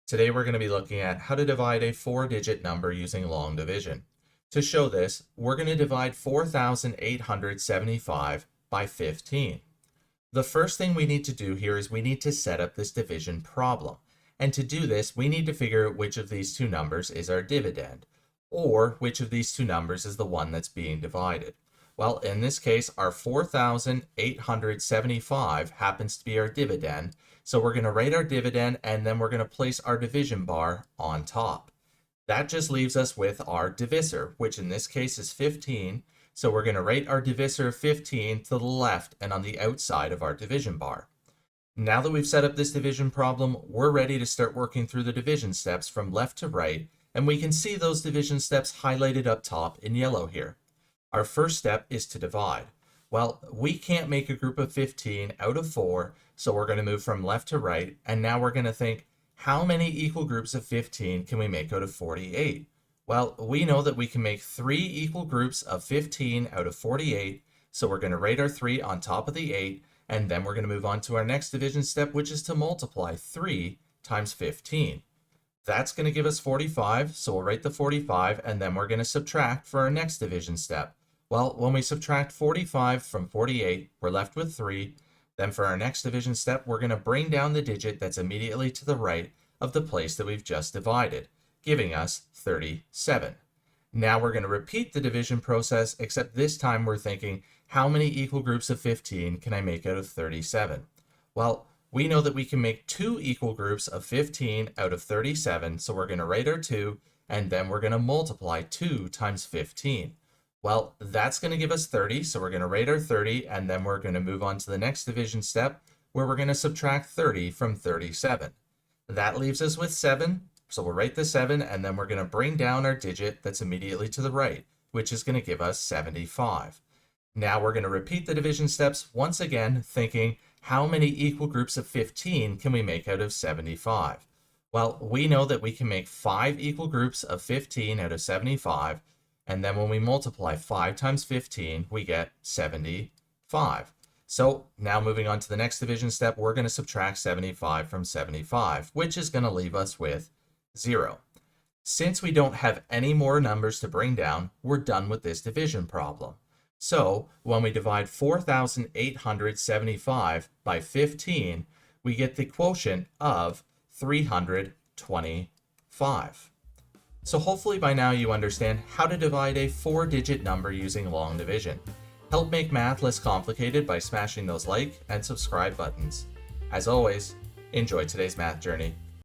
Today we're going to be looking at how to divide a 4-digit number using long division. To show this, we're going to divide 4,875 by 15. The first thing we need to do here is we need to set up this division problem. And to do this, we need to figure out which of these two numbers is our dividend, or which of these two numbers is the one that's being divided. Well, in this case, our 4,875 happens to be our dividend, so we're going to write our dividend and then we're going to place our division bar on top. That just leaves us with our divisor, which in this case is 15, so we're going to write our divisor of 15 to the left and on the outside of our division bar. Now that we've set up this division problem, we're ready to start working through the division steps from left to right, and we can see those division steps highlighted up top in yellow here. Our first step is to divide. Well, we can't make a group of 15 out of 4, so we're going to move from left to right, and now we're going to think, how many equal groups of 15 can we make out of 48? Well, we know that we can make 3 equal groups of 15 out of 48, so we're going to write our 3 on top of the 8, and then we're going to move on to our next division step, which is to multiply 3 times 15. That's going to give us 45, so we'll write the 45, and then we're going to subtract for our next division step. Well, when we subtract 45 from 48, we're left with 3. Then for our next division step, we're going to bring down the digit that's immediately to the right of the place that we've just divided, giving us 37. Now we're going to repeat the division process, except this time we're thinking, how many equal groups of 15 can I make out of 37? Well, we know that we can make 2 equal groups of 15 out of 37, so we're going to write our 2, and then we're going to multiply 2 times 15. Well, that's going to give us 30, so we're going to write our 30, and then we're going to move on to the next division step, where we're going to subtract 30 from 37. That leaves us with 7, so we'll write the 7, and then we're going to bring down our digit that's immediately to the right, which is going to give us 75. Now we're going to repeat the division steps once again, thinking, how many equal groups of 15 can we make out of 75? Well, we know that we can make 5 equal groups of 15 out of 75, and then when we multiply 5 times 15, we get 75. So now moving on to the next division step, we're going to subtract 75 from 75, which is going to leave us with 0. Since we don't have any more numbers to bring down, we're done with this division problem. So when we divide 4,875 by 15, we get the quotient of 325. So hopefully by now you understand how to divide a 4-digit number using long division. Help make math less complicated by smashing those like and subscribe buttons. As always, enjoy today's math journey.